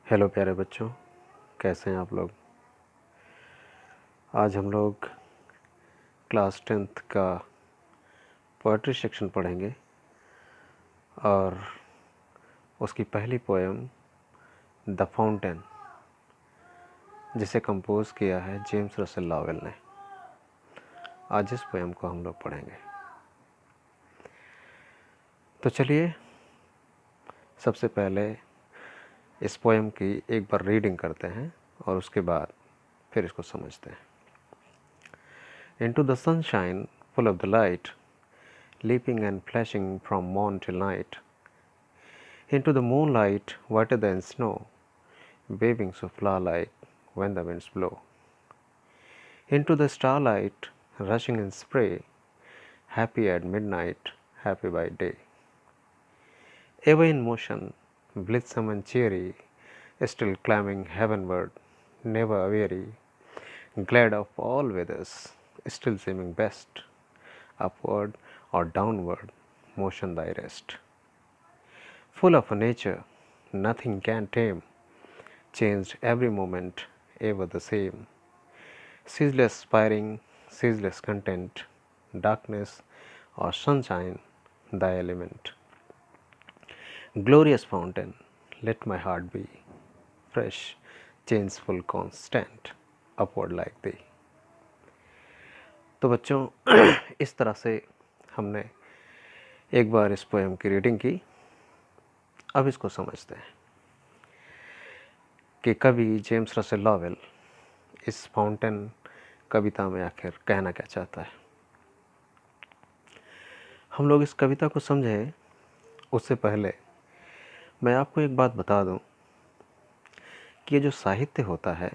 Hello प्यारे बच्चों, कैसे हैं आप लोग। आज हम लोग क्लास 10th का पोएट्री सेक्शन पढ़ेंगे और उसकी पहली पोएम द फाउंटेन, जिसे कंपोज़ किया है जेम्स रसेल लॉवेल ने। आज इस पोएम को हम लोग पढ़ेंगे। तो चलिए सबसे पहले इस पोएम की एक बार रीडिंग करते हैं और उसके बाद फिर इसको समझते हैं। Into the sunshine full of the light, leaping and flashing from morn till night, into the moonlight whiter than snow, waving so flower-like when the winds blow, into the starlight rushing in spray, happy at midnight, happy by day, ever in motion, blithesome and cheery, still climbing heavenward, never weary, glad of all weathers, still seeming best, upward or downward, motion thy rest. Full of a nature nothing can tame, changed every moment, ever the same, ceaseless spiring, ceaseless content, darkness or sunshine, thy element. Glorious fountain, let my heart be fresh, changeful, constant, upward like thee. तो बच्चों इस तरह से हमने एक बार इस poem की reading की। अब इसको समझते हैं कि कवि जेम्स रसेल लॉवेल इस फाउंटेन कविता में आखिर कहना क्या चाहता है। हम लोग इस कविता को समझें उससे पहले मैं आपको एक बात बता दूं कि ये जो साहित्य होता है,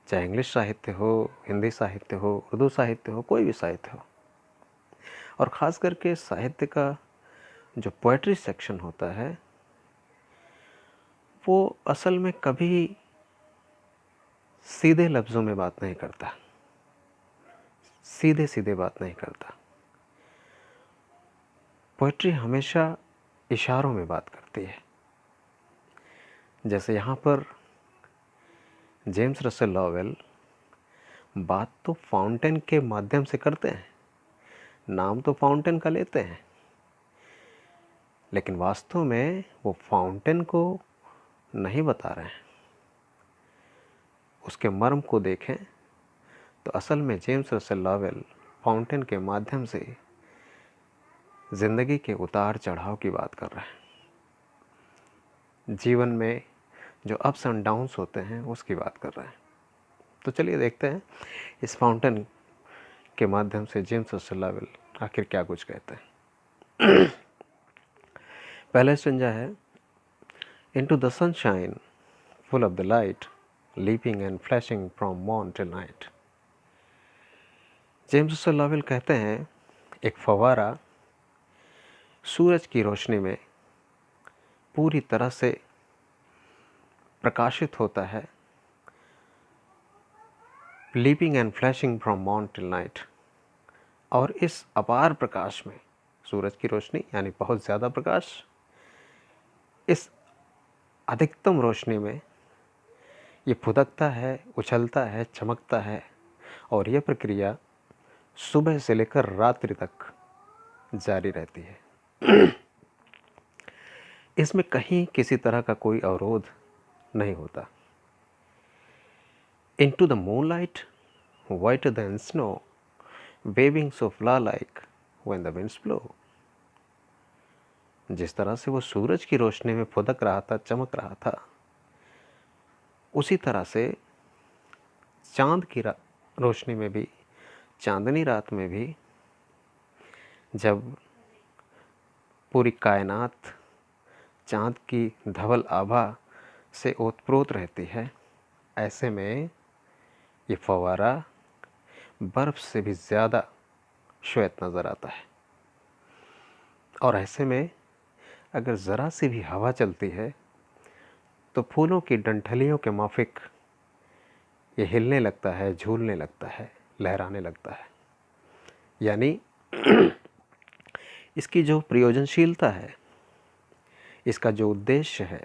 चाहे इंग्लिश साहित्य हो, हिंदी साहित्य हो, उर्दू साहित्य हो, कोई भी साहित्य हो, और ख़ास करके साहित्य का जो पोएट्री सेक्शन होता है वो असल में कभी सीधे लफ्ज़ों में बात नहीं करता, सीधे सीधे बात नहीं करता। पोएट्री हमेशा इशारों में बात करती है। जैसे यहाँ पर जेम्स रसेल लॉवेल बात तो फाउंटेन के माध्यम से करते हैं, नाम तो फाउंटेन का लेते हैं, लेकिन वास्तव में वो फाउंटेन को नहीं बता रहे हैं। उसके मर्म को देखें तो असल में जेम्स रसेल लॉवेल फाउंटेन के माध्यम से ज़िंदगी के उतार चढ़ाव की बात कर रहे हैं, जीवन में जो अप्स एंड डाउन्स होते हैं उसकी बात कर रहे हैं। तो चलिए देखते हैं इस फाउंटेन के माध्यम से जेम्स रसेल लॉवेल आखिर क्या कुछ कहते हैं। पहला स्टेंजा है, into the sunshine full of the light, leaping and flashing from morn till night. James Russell Lowell कहते हैं एक फव्वारा सूरज की रोशनी में पूरी तरह से प्रकाशित होता है, leaping and flashing from morn till night, और इस अपार प्रकाश में, सूरज की रोशनी यानी बहुत ज़्यादा प्रकाश, इस अधिकतम रोशनी में ये फुदकता है, उछलता है, चमकता है, और यह प्रक्रिया सुबह से लेकर रात्रि तक जारी रहती है। इसमें कहीं किसी तरह का कोई अवरोध नहीं होता। Into the moonlight, whiter than snow, waving so flower-like when the winds blow. जिस तरह से वो सूरज की रोशनी में फुदक रहा था, चमक रहा था, उसी तरह से चांद की रोशनी में भी, चांदनी रात में भी, जब पूरी कायनात चांद की धवल आभा से ओतप्रोत रहती है, ऐसे में ये फव्वारा बर्फ़ से भी ज़्यादा श्वेत नज़र आता है। और ऐसे में अगर ज़रा सी भी हवा चलती है तो फूलों की डंठलियों के माफिक ये हिलने लगता है, झूलने लगता है, लहराने लगता है। यानी इसकी जो प्रयोजनशीलता है, इसका जो उद्देश्य है,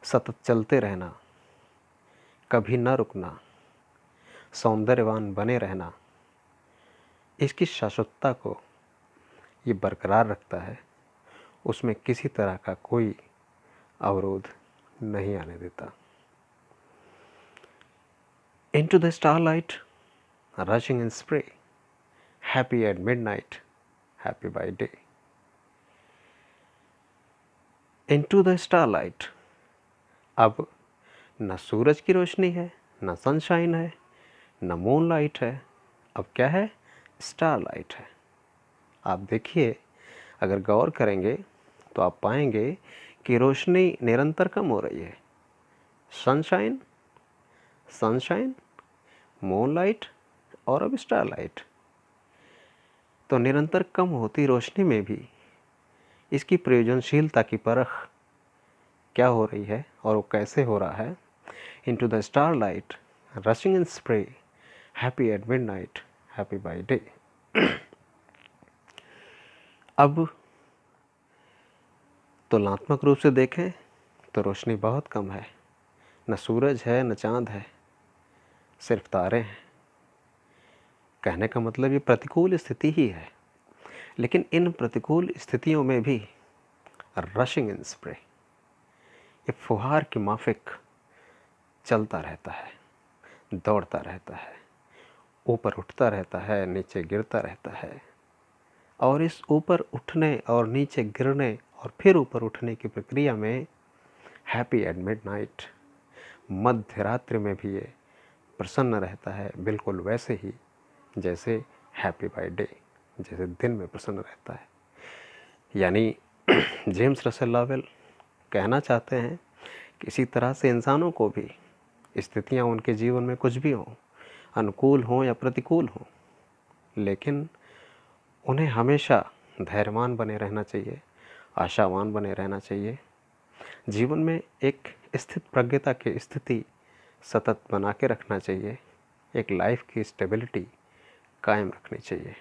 सतत चलते रहना, कभी न रुकना, सौंदर्यवान बने रहना, इसकी शाश्वतता को ये बरकरार रखता है। उसमें किसी तरह का कोई अवरोध नहीं आने देता। Into the starlight, rushing in spray, happy at midnight, happy by day. Into the starlight, अब न सूरज की रोशनी है, न सनशाइन है, न मून लाइट है, अब क्या है? स्टारलाइट है। आप देखिए, अगर गौर करेंगे तो आप पाएंगे कि रोशनी निरंतर कम हो रही है। सनशाइन, सनशाइन, मूनलाइट और अब स्टारलाइट। तो निरंतर कम होती रोशनी में भी इसकी प्रयोजनशीलता की परख क्या हो रही है और वो कैसे हो रहा है। Into the starlight, rushing in spray, happy at midnight, happy by day. अब तुलनात्मक रूप से देखें तो रोशनी बहुत कम है, न सूरज है न चांद है, सिर्फ तारे हैं। कहने का मतलब ये प्रतिकूल स्थिति ही है, लेकिन इन प्रतिकूल स्थितियों में भी रशिंग इन स्प्रे, ये फुहार की माफिक चलता रहता है, दौड़ता रहता है, ऊपर उठता रहता है, नीचे गिरता रहता है। और इस ऊपर उठने और नीचे गिरने और फिर ऊपर उठने की प्रक्रिया में हैप्पी एट मिडनाइट, मध्य रात्रि में भी ये प्रसन्न रहता है, बिल्कुल वैसे ही जैसे हैप्पी बाय डे, जैसे दिन में प्रसन्न रहता है। यानी जेम्स रसेल लॉवेल कहना चाहते हैं कि इसी तरह से इंसानों को भी स्थितियां उनके जीवन में कुछ भी हों, अनुकूल हों या प्रतिकूल हों, लेकिन उन्हें हमेशा धैर्यवान बने रहना चाहिए, आशावान बने रहना चाहिए। जीवन में एक स्थित प्रज्ञता की स्थिति सतत बना के रखना चाहिए, एक लाइफ की स्टेबिलिटी कायम रखनी चाहिए।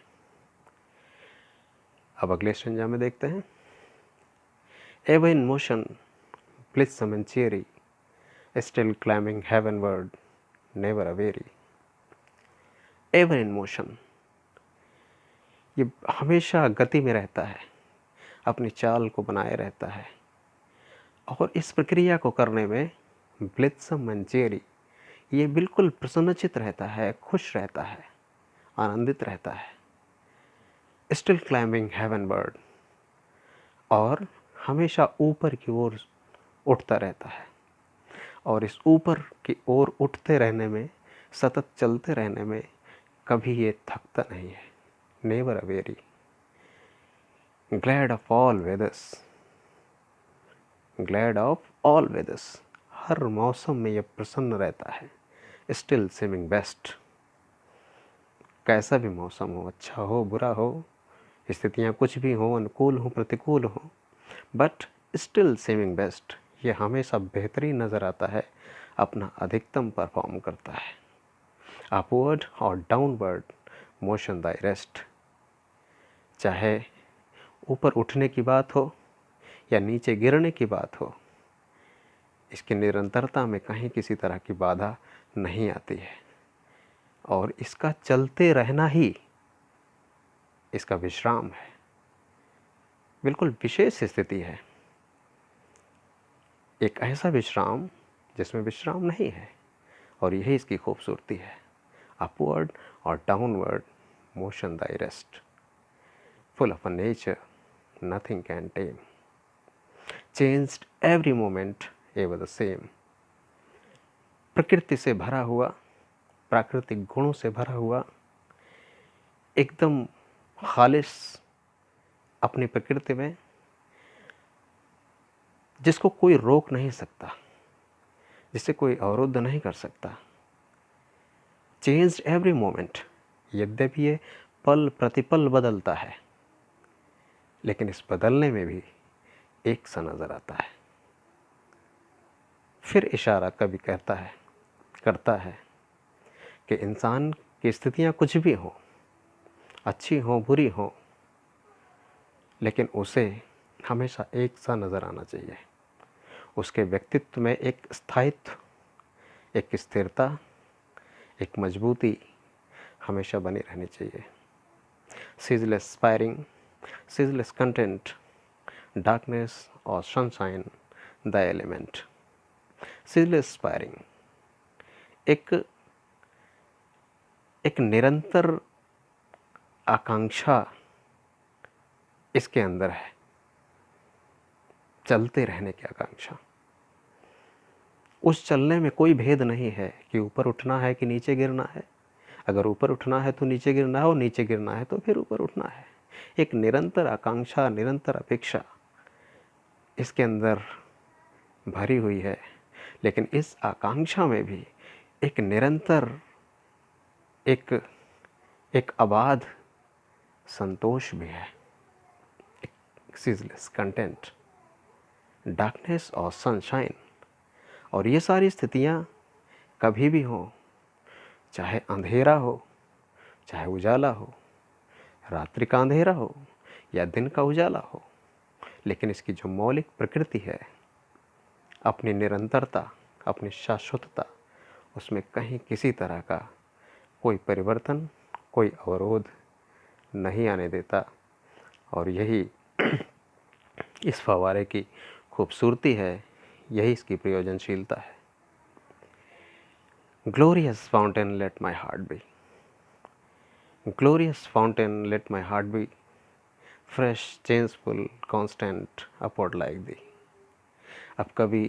अब अगले स्टेंजा में देखते हैं। Ever in motion, blithesome and cheery, still climbing heavenward, never a weary. Ever in motion, ये हमेशा गति में रहता है, अपनी चाल को बनाए रहता है, और इस प्रक्रिया को करने में blithesome and cheery, ये बिल्कुल प्रसन्नचित रहता है, खुश रहता है, आनंदित रहता है। Still climbing heavenward, और हमेशा ऊपर की ओर उठता रहता है, और इस ऊपर की ओर उठते रहने में, सतत चलते रहने में कभी ये थकता नहीं है। Never a weary, glad of all weathers, glad of all weathers, हर मौसम में ये प्रसन्न रहता है। स्टिल सीमिंग बेस्ट, कैसा भी मौसम हो, अच्छा हो बुरा हो, स्थितियाँ कुछ भी हो, अनुकूल हो प्रतिकूल हो, बट स्टिल सीमिंग बेस्ट, ये हमेशा बेहतरीन नज़र आता है, अपना अधिकतम परफॉर्म करता है। अपवर्ड और डाउनवर्ड मोशन दाई रेस्ट, चाहे ऊपर उठने की बात हो या नीचे गिरने की बात हो, इसकी निरंतरता में कहीं किसी तरह की बाधा नहीं आती है, और इसका चलते रहना ही इसका विश्राम है। बिल्कुल विशेष स्थिति है, एक ऐसा विश्राम जिसमें विश्राम नहीं है, और यही इसकी खूबसूरती है। अपवर्ड और downward motion thy rest, full of a nature nothing can tame, changed every moment ever the same, प्रकृति से भरा हुआ, प्राकृतिक गुणों से भरा हुआ, एकदम खालिस अपनी प्रकृति में, जिसको कोई रोक नहीं सकता, जिसे कोई अवरुद्ध नहीं कर सकता। चेंज्ड एवरी मोमेंट, यद्यपि ये पल प्रतिपल बदलता है, लेकिन इस बदलने में भी एक सा नजर आता है। फिर इशारा कभी करता है कि इंसान की स्थितियां कुछ भी हों, अच्छी हों बुरी हों, लेकिन उसे हमेशा एक सा नज़र आना चाहिए। उसके व्यक्तित्व में एक स्थायित्व, एक स्थिरता, एक मजबूती हमेशा बनी रहनी चाहिए। ceaseless aspiring, ceaseless content, darkness or sunshine, the element. ceaseless aspiring, एक एक निरंतर आकांक्षा इसके अंदर है, चलते रहने की आकांक्षा। उस चलने में कोई भेद नहीं है कि ऊपर उठना है कि नीचे गिरना है। अगर ऊपर उठना है तो नीचे गिरना है, और नीचे गिरना है तो फिर ऊपर उठना है। एक निरंतर आकांक्षा, निरंतर अपेक्षा इसके अंदर भरी हुई है। लेकिन इस आकांक्षा में भी एक निरंतर, एक एक अबाध संतोष भी है, एक सीजलेस कंटेंट, डार्कनेस और सनशाइन। और ये सारी स्थितियाँ कभी भी हों, चाहे अंधेरा हो, चाहे उजाला हो, रात्रि का अंधेरा हो या दिन का उजाला हो, लेकिन इसकी जो मौलिक प्रकृति है, अपनी निरंतरता, अपनी शाश्वतता, उसमें कहीं किसी तरह का कोई परिवर्तन, कोई अवरोध नहीं आने देता। और यही इस फव्वारे की खूबसूरती है, यही इसकी प्रयोजनशीलता है। Glorious fountain let my heart be, glorious fountain let my heart be, fresh changeful constant upward like thee. अब कभी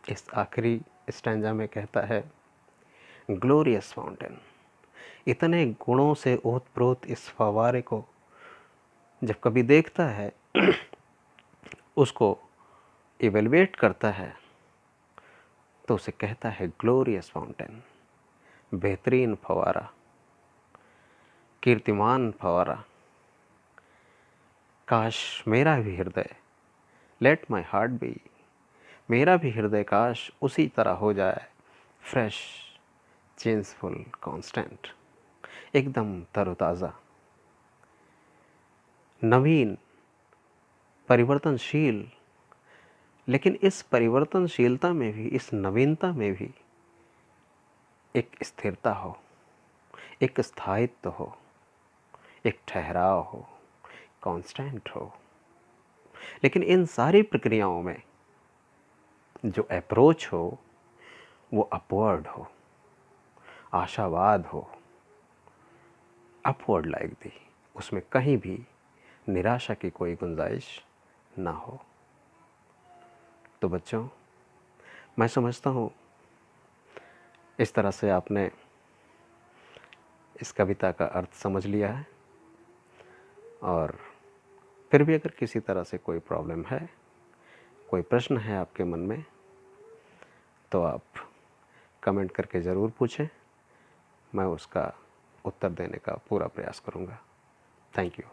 इस आखिरी स्टैंजा में कहता है, ग्लोरियस फाउंटेन, इतने गुणों से ओतप्रोत इस फव्वारे को जब कभी देखता है, उसको इवेलुएट करता है, तो उसे कहता है ग्लोरियस फाउंटेन, बेहतरीन फव्वारा, कीर्तिमान फव्वारा। काश मेरा भी हृदय, लेट माई हार्ट बी, मेरा भी हृदय काश उसी तरह हो जाए, फ्रेश चेंजफुल कांस्टेंट, एकदम तरोताज़ा, नवीन, परिवर्तनशील। लेकिन इस परिवर्तनशीलता में भी, इस नवीनता में भी एक स्थिरता हो, एक स्थायित्व हो, एक ठहराव हो, कांस्टेंट हो। लेकिन इन सारी प्रक्रियाओं में जो अप्रोच हो वो अपवर्ड हो, आशावाद हो, अपवर्ड लाइक दी, उसमें कहीं भी निराशा की कोई गुंजाइश ना हो। तो बच्चों, मैं समझता हूँ इस तरह से आपने इस कविता का अर्थ समझ लिया है। और फिर भी अगर किसी तरह से कोई प्रॉब्लम है, कोई प्रश्न है आपके मन में, तो आप कमेंट करके ज़रूर पूछें, मैं उसका उत्तर देने का पूरा प्रयास करूँगा। Thank you.